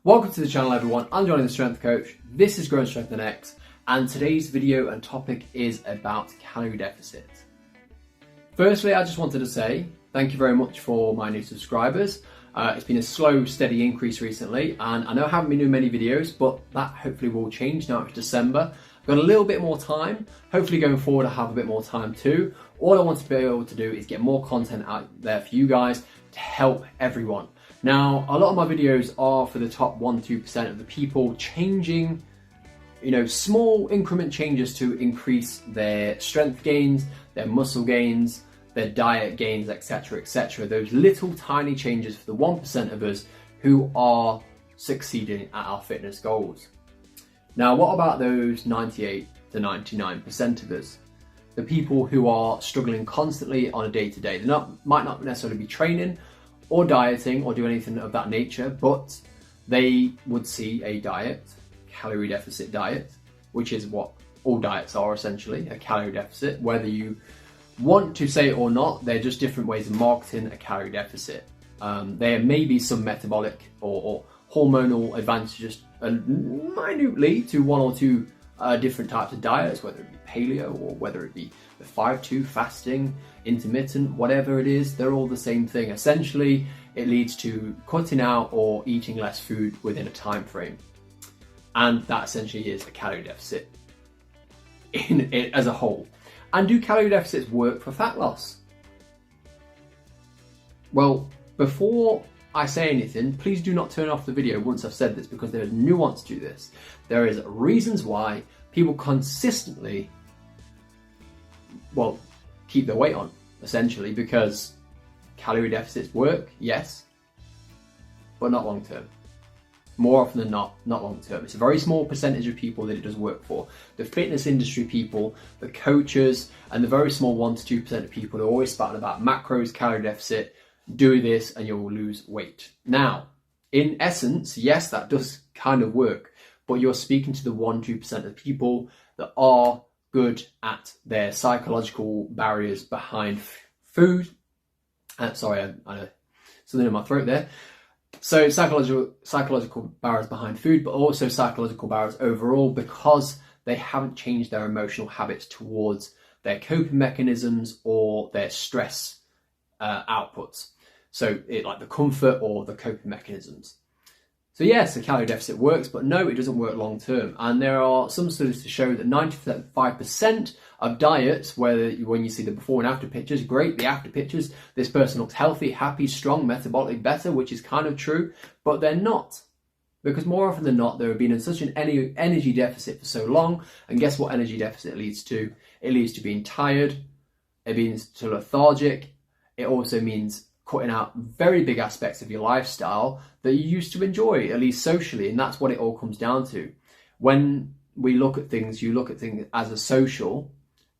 Welcome to the channel everyone, I'm Johnny the Strength Coach, this is Growing Strength and X, and today's video and topic is about calorie deficit. Firstly, I just wanted to say thank you very much for my new subscribers. It's been a slow, steady increase recently, and I know I haven't been doing many videos, but that hopefully will change now it's December. I've got a little bit more time, hopefully going forward I'll have a bit more time too. All I want to be able to do is get more content out there for you guys to help everyone. Now, a lot of my videos are for the top 1-2% of the people changing, small increment changes to increase their strength gains, their muscle gains, their diet gains, etc., etc. Those little tiny changes for the 1% of us who are succeeding at our fitness goals. Now, what about those 98 to 99% of us? The people who are struggling constantly on a day-to-day. They might not necessarily be training or dieting or do anything of that nature, but they would see a diet, calorie deficit diet, which is what all diets are essentially, a calorie deficit. Whether you want to say it or not, they're just different ways of marketing a calorie deficit. There may be some metabolic or hormonal advantages minutely to one or two different types of diets, whether it be paleo or whether it be the 5-2 fasting, intermittent, whatever it is, they're all the same thing. Essentially, it leads to cutting out or eating less food within a time frame. And that essentially is a calorie deficit in it as a whole. And do calorie deficits work for fat loss? Well, before I say anything, please do not turn off the video once I've said this, because there is nuance to this. There is reasons why people consistently, keep their weight on, essentially, because calorie deficits work, yes, but not long term. More often than not long term. It's a very small percentage of people that it does work for. The fitness industry people, the coaches, and the very small 1-2% of people who are always spouting about macros, calorie deficit, do this and you'll lose weight. Now, in essence, yes, that does kind of work, but you're speaking to the 1-2% of people that are good at their psychological barriers behind food. Sorry, I something in my throat there. So psychological barriers behind food, but also psychological barriers overall, because they haven't changed their emotional habits towards their coping mechanisms or their stress outputs. So like the comfort or the coping mechanisms. So yes, the calorie deficit works, but no, it doesn't work long term. And there are some studies to show that 95% of diets, when you see the before and after pictures, great, the after pictures, this person looks healthy, happy, strong, metabolically better, which is kind of true, but they're not. Because more often than not, they have been in such an energy deficit for so long, and guess what energy deficit leads to? It leads to being tired, it leads to lethargic, it also means cutting out very big aspects of your lifestyle that you used to enjoy, at least socially, and that's what it all comes down to. When we look at things, you look at things as a social,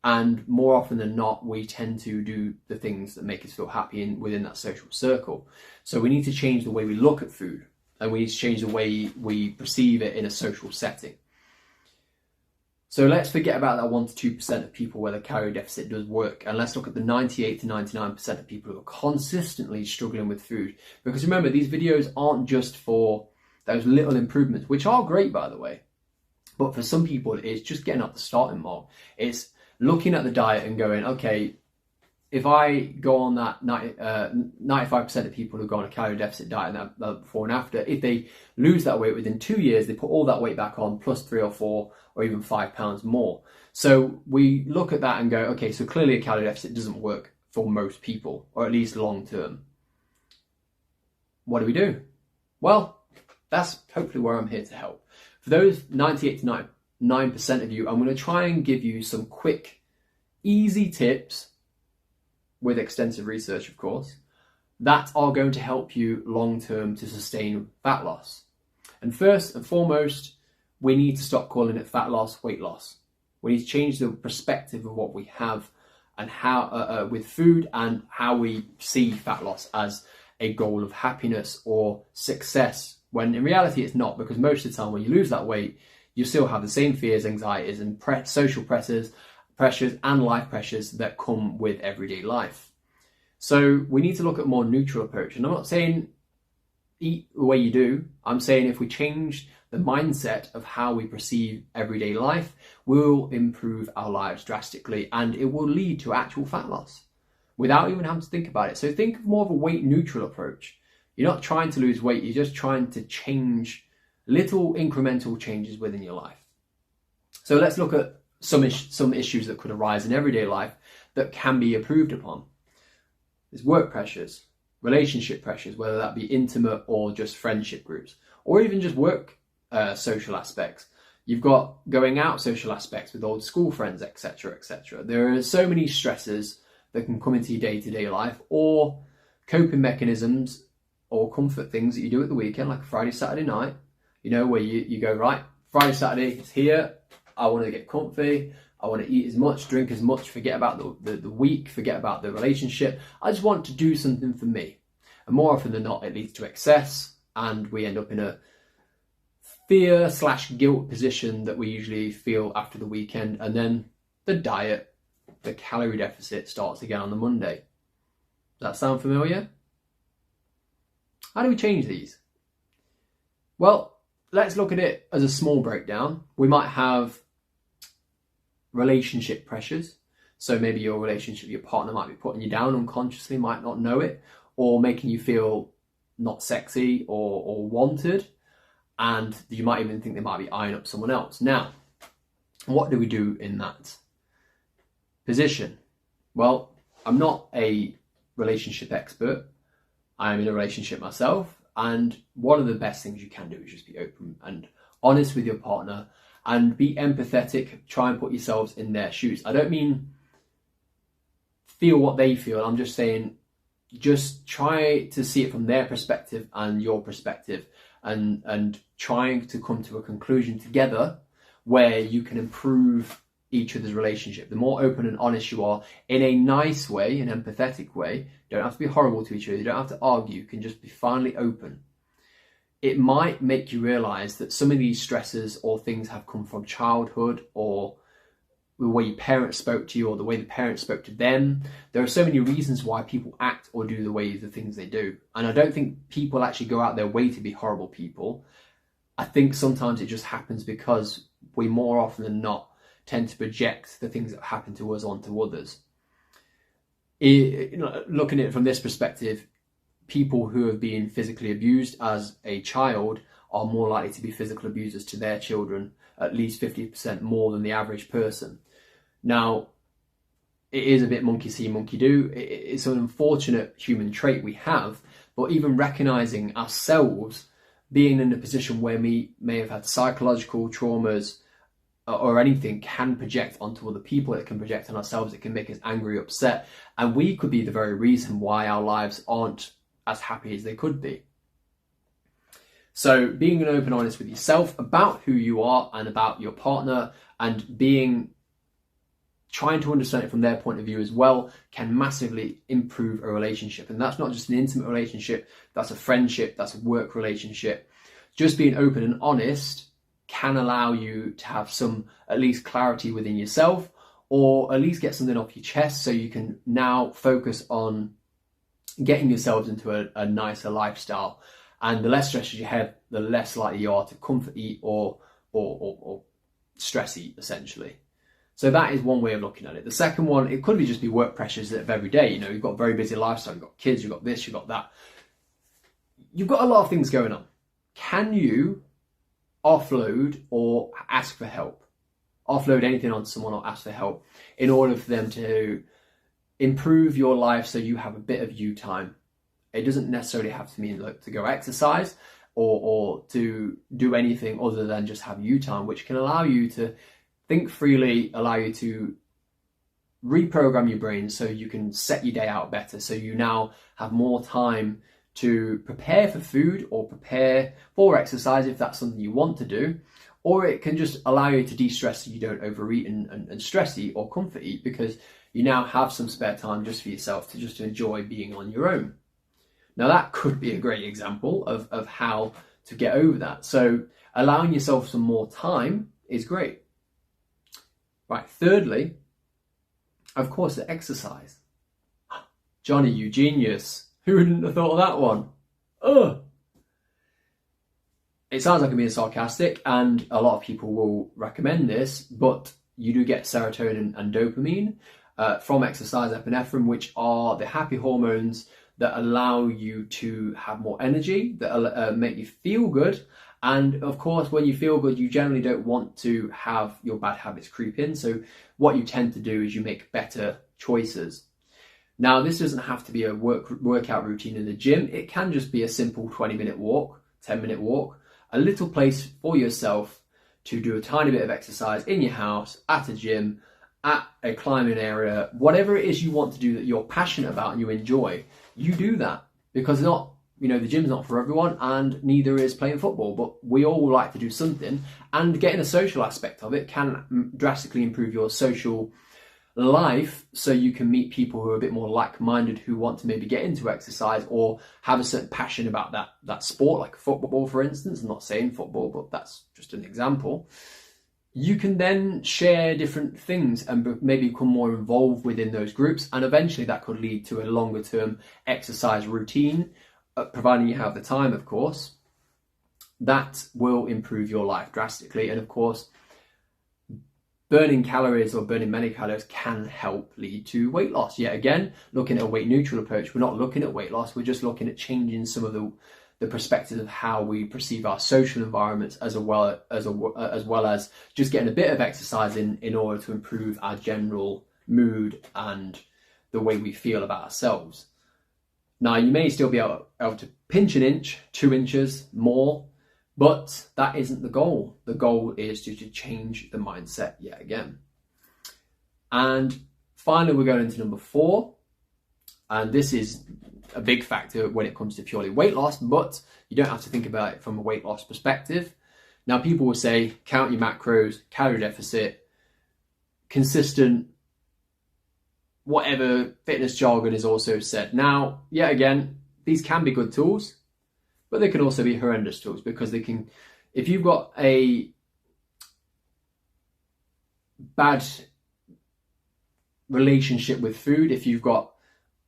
and more often than not, we tend to do the things that make us feel happy within that social circle. So we need to change the way we look at food, and we need to change the way we perceive it in a social setting. So let's forget about that 1-2% of people where the calorie deficit does work, and let's look at the 98 to 99% of people who are consistently struggling with food. Because remember, these videos aren't just for those little improvements, which are great, by the way. But for some people, it's just getting up the starting mark. It's looking at the diet and going, okay, if I go on that 95% of people who go on a calorie deficit diet and that before and after, if they lose that weight within 2 years, they put all that weight back on plus 3 or 4 or even 5 pounds more. So we look at that and go, okay, so clearly a calorie deficit doesn't work for most people, or at least long term. What do? Well, that's hopefully where I'm here to help. For those 98 to 99% of you, I'm going to try and give you some quick, easy tips, with extensive research, of course, that are going to help you long term to sustain fat loss. And first and foremost, we need to stop calling it fat loss, weight loss. We need to change the perspective of what we have and how with food, and how we see fat loss as a goal of happiness or success, when in reality it's not, because most of the time when you lose that weight, you still have the same fears, anxieties, and social pressures and life pressures that come with everyday life. So we need to look at a more neutral approach. And I'm not saying eat the way you do. I'm saying if we change the mindset of how we perceive everyday life, we'll improve our lives drastically, and it will lead to actual fat loss without even having to think about it. So think of more of a weight neutral approach. You're not trying to lose weight, you're just trying to change little incremental changes within your life. So let's look at some issues that could arise in everyday life that can be improved upon. There's work pressures, relationship pressures, whether that be intimate or just friendship groups, or even just work social aspects. You've got going out social aspects with old school friends, etc., etc. There are so many stresses that can come into your day-to-day life, or coping mechanisms or comfort things that you do at the weekend, like a Friday, Saturday night, where you go, right, Friday, Saturday, it's here, I want to get comfy, I want to eat as much, drink as much, forget about the week, forget about the relationship. I just want to do something for me. And more often than not, it leads to excess, and we end up in a fear/guilt position that we usually feel after the weekend. And then the diet, the calorie deficit starts again on the Monday. Does that sound familiar? How do we change these? Well, let's look at it as a small breakdown. We might have relationship pressures. So maybe your relationship, your partner might be putting you down unconsciously, might not know it, or making you feel not sexy or wanted. And you might even think they might be eyeing up someone else. Now, what do we do in that position? Well, I'm not a relationship expert. I'm in a relationship myself. And one of the best things you can do is just be open and honest with your partner and be empathetic. Try and put yourselves in their shoes. I don't mean feel what they feel. I'm just saying, just try to see it from their perspective and your perspective, and trying to come to a conclusion together where you can improve each other's relationship. The more open and honest you are in a nice way, an empathetic way, you don't have to be horrible to each other, you don't have to argue, you can just be finally open. It might make you realize that some of these stresses or things have come from childhood, or the way your parents spoke to you, or the way the parents spoke to them. There are so many reasons why people act or do the things they do. And I don't think people actually go out their way to be horrible people. I think sometimes it just happens because we more often than not tend to project the things that happen to us onto others. Looking at it from this perspective, people who have been physically abused as a child are more likely to be physical abusers to their children, at least 50% more than the average person. Now, it is a bit monkey see, monkey do. It's an unfortunate human trait we have, but even recognizing ourselves being in a position where we may have had psychological traumas or anything can project onto other people, it can project on ourselves, it can make us angry, upset, and we could be the very reason why our lives aren't as happy as they could be. So being an open, honest with yourself about who you are and about your partner, and trying to understand it from their point of view as well, can massively improve a relationship. And that's not just an intimate relationship, that's a friendship, that's a work relationship. Just being open and honest can allow you to have some, at least, clarity within yourself, or at least get something off your chest, so you can now focus on getting yourselves into a nicer lifestyle. And the less stress you have, the less likely you are to comfort eat or stress eat, essentially. So that is one way of looking at it. The second one, it could just be work pressures of every day. You've got a very busy lifestyle, you've got kids, you've got this, you've got that. You've got a lot of things going on. Can you offload or ask for help? Offload anything on someone or ask for help in order for them to improve your life so you have a bit of you time. It doesn't necessarily have to mean to go exercise or to do anything other than just have you time, which can allow you to think freely, allow you to reprogram your brain so you can set your day out better, so you now have more time to prepare for food or prepare for exercise if that's something you want to do. Or it can just allow you to de-stress so you don't overeat and stress eat or comfort eat, because you now have some spare time just for yourself to just enjoy being on your own. Now that could be a great example of how to get over that. So allowing yourself some more time is great. Right, thirdly, of course, the exercise. Johnny, you genius. Who wouldn't have thought of that one? it sounds like I'm being sarcastic, and a lot of people will recommend this, but you do get serotonin and dopamine from exercise, epinephrine, which are the happy hormones that allow you to have more energy, that make you feel good. And of course, when you feel good, you generally don't want to have your bad habits creep in. So what you tend to do is you make better choices. Now, this doesn't have to be a workout routine in the gym. It can just be a simple 20-minute walk, 10-minute walk, a little place for yourself to do a tiny bit of exercise in your house, at a gym, at a climbing area, whatever it is you want to do that you're passionate about and you enjoy, you do that. Because the gym's not for everyone, and neither is playing football, but we all like to do something, and getting a social aspect of it can drastically improve your social life, so you can meet people who are a bit more like-minded, who want to maybe get into exercise or have a certain passion about that sport, like football, for instance. I'm not saying football, but that's just an example. You can then share different things and maybe become more involved within those groups, and eventually that could lead to a longer-term exercise routine, providing you have the time, of course. That will improve your life drastically, and of course, burning calories or burning many calories can help lead to weight loss. Yet again, looking at a weight neutral approach, we're not looking at weight loss, we're just looking at changing some of the perspective of how we perceive our social environments, as well as just getting a bit of exercise in order to improve our general mood and the way we feel about ourselves. Now, you may still be able to pinch an inch, 2 inches more, but that isn't the goal. The goal is to change the mindset yet again. And finally, we're going into number 4. And this is a big factor when it comes to purely weight loss, but you don't have to think about it from a weight loss perspective. Now, people will say, count your macros, calorie deficit, consistent, whatever fitness jargon is also said. Now, yet again, these can be good tools, but they can also be horrendous tools, because they can, if you've got a bad relationship with food, if you've got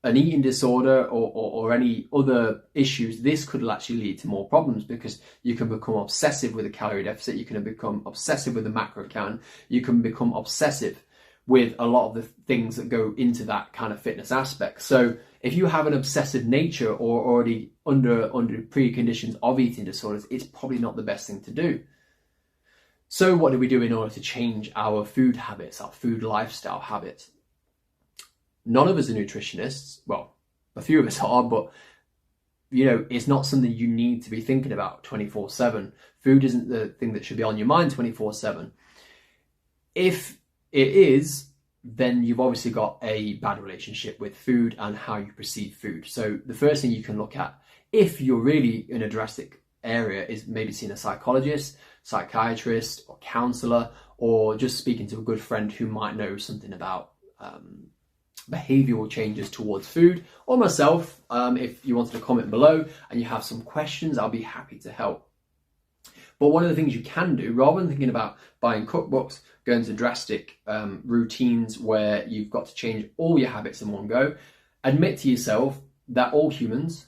an eating disorder or any other issues, this could actually lead to more problems, because you can become obsessive with a calorie deficit, you can become obsessive with the macro count, you can become obsessive with a lot of the things that go into that kind of fitness aspect. So if you have an obsessive nature or already under preconditions of eating disorders, it's probably not the best thing to do. So what do we do in order to change our food habits, our food lifestyle habits? None of us are nutritionists. Well, a few of us are, but it's not something you need to be thinking about 24/7. Food isn't the thing that should be on your mind 24/7. If it is, then you've obviously got a bad relationship with food and how you perceive food. So the first thing you can look at, if you're really in a drastic area, is maybe seeing a psychologist, psychiatrist, or counselor, or just speaking to a good friend who might know something about behavioral changes towards food, or myself. If you wanted to comment below and you have some questions, I'll be happy to help. But one of the things you can do, rather than thinking about buying cookbooks, going to drastic routines where you've got to change all your habits in one go, admit to yourself that all humans,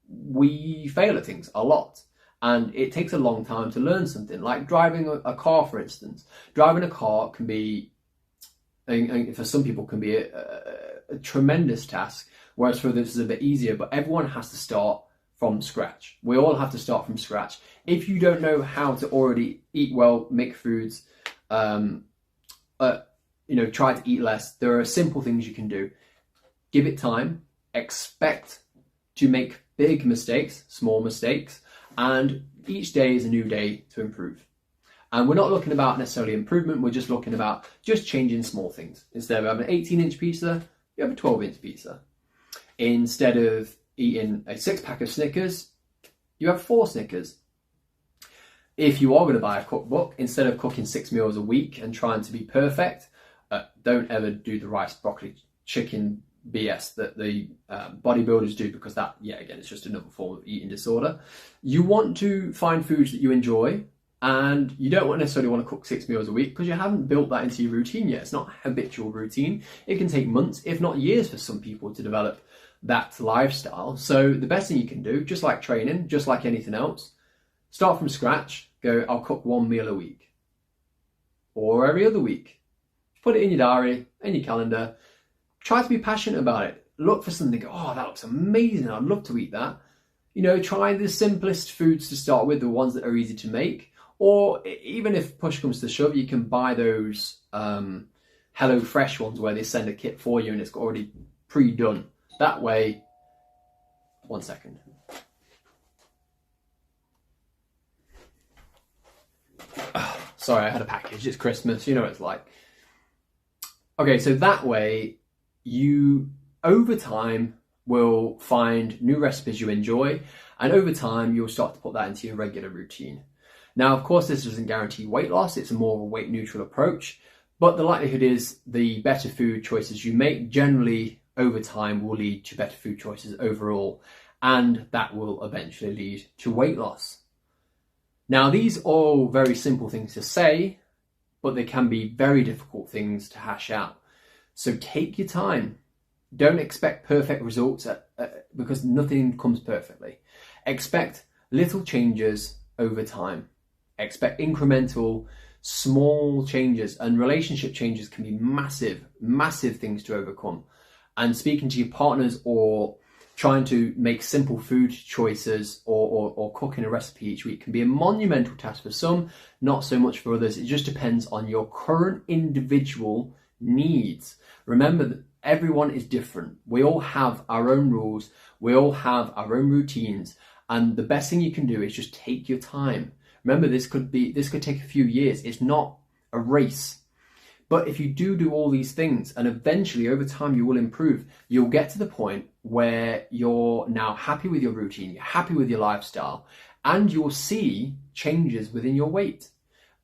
we fail at things a lot. And it takes a long time to learn something, like driving a car, for instance. Driving a car can be, and for some people, can be a tremendous task, whereas for others it's a bit easier, but everyone has to start from scratch. We all have to start from scratch. If you don't know how to already eat well, make foods, try to eat less, there are simple things you can do. Give it time, expect to make big mistakes, small mistakes, and each day is a new day to improve. And we're not looking about necessarily improvement, we're just looking about just changing small things. Instead of having an 18-inch pizza, you have a 12-inch pizza. Instead of eating a 6-pack of Snickers, you have 4 Snickers. If you are going to buy a cookbook, instead of cooking 6 meals a week and trying to be perfect, don't ever do the rice, broccoli, chicken BS that the bodybuilders do, because that, again, it's just another form of eating disorder. You want to find foods that you enjoy, and you don't necessarily want to cook 6 meals a week because you haven't built that into your routine yet. It's not a habitual routine. It can take months, if not years, for some people to develop that lifestyle. So the best thing you can do, just like training, just like anything else, Start from scratch. Go, I'll cook 1 meal a week or every other week. Put it in your diary, in your calendar. Try to be passionate about it. Look for something, go, oh, that looks amazing. I'd love to eat that. You know, try the simplest foods to start with, the ones that are easy to make. Or even if push comes to shove, you can buy those Hello Fresh ones where they send a kit for you and it's already pre-done. That way, 1 second. Sorry, I had a package. It's Christmas. You know what it's like. Okay, so that way you, over time, will find new recipes you enjoy, and over time you'll start to put that into your regular routine. Now, of course, this doesn't guarantee weight loss. It's a more of a weight neutral approach, but the likelihood is the better food choices you make generally over time will lead to better food choices overall, and that will eventually lead to weight loss. Now, these are all very simple things to say, but they can be very difficult things to hash out. So take your time. Don't expect perfect results because nothing comes perfectly. Expect little changes over time. Expect incremental, small changes, and relationship changes can be massive, massive things to overcome. And speaking to your partners or trying to make simple food choices or cooking a recipe each week can be a monumental task for some, not so much for others. It just depends on your current individual needs. Remember that everyone is different. We all have our own rules. We all have our own routines. And the best thing you can do is just take your time. Remember, this could take a few years. It's not a race. But if you do all these things, and eventually over time you will improve, you'll get to the point where you're now happy with your routine, you're happy with your lifestyle, and you'll see changes within your weight.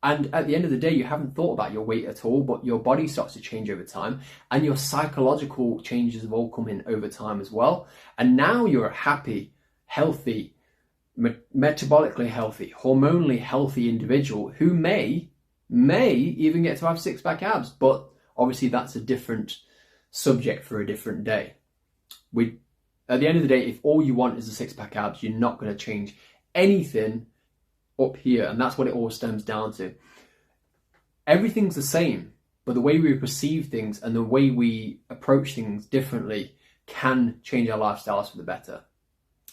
And at the end of the day, you haven't thought about your weight at all, but your body starts to change over time, and your psychological changes have all come in over time as well. And now you're a happy, healthy, metabolically healthy, hormonally healthy individual who may even get to have six-pack abs, but obviously that's a different subject for a different day. At the end of the day, if all you want is a six-pack abs, you're not going to change anything up here, and that's what it all stems down to. Everything's the same, but the way we perceive things and the way we approach things differently can change our lifestyles for the better.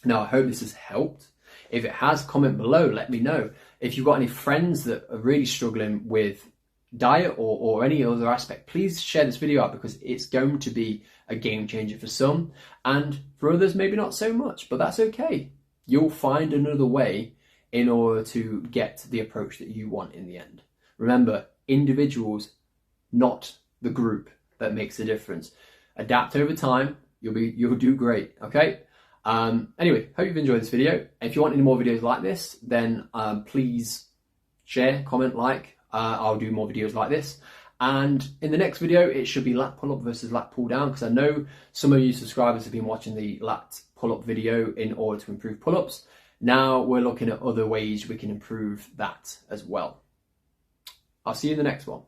Now, I hope this has helped. If it has, comment below, let me know. If you've got any friends that are really struggling with diet or any other aspect, please share this video out because it's going to be a game changer for some, and for others maybe not so much, but that's okay. You'll find another way in order to get the approach that you want in the end. Remember, individuals, not the group, that makes the difference. Adapt over time, you'll do great, okay? Anyway, hope you've enjoyed this video. If you want any more videos like this, then please share, comment, like. I'll do more videos like this. And in the next video, it should be lat pull up versus lat pull down, because I know some of you subscribers have been watching the lat pull up video in order to improve pull ups. Now we're looking at other ways we can improve that as well. I'll see you in the next one.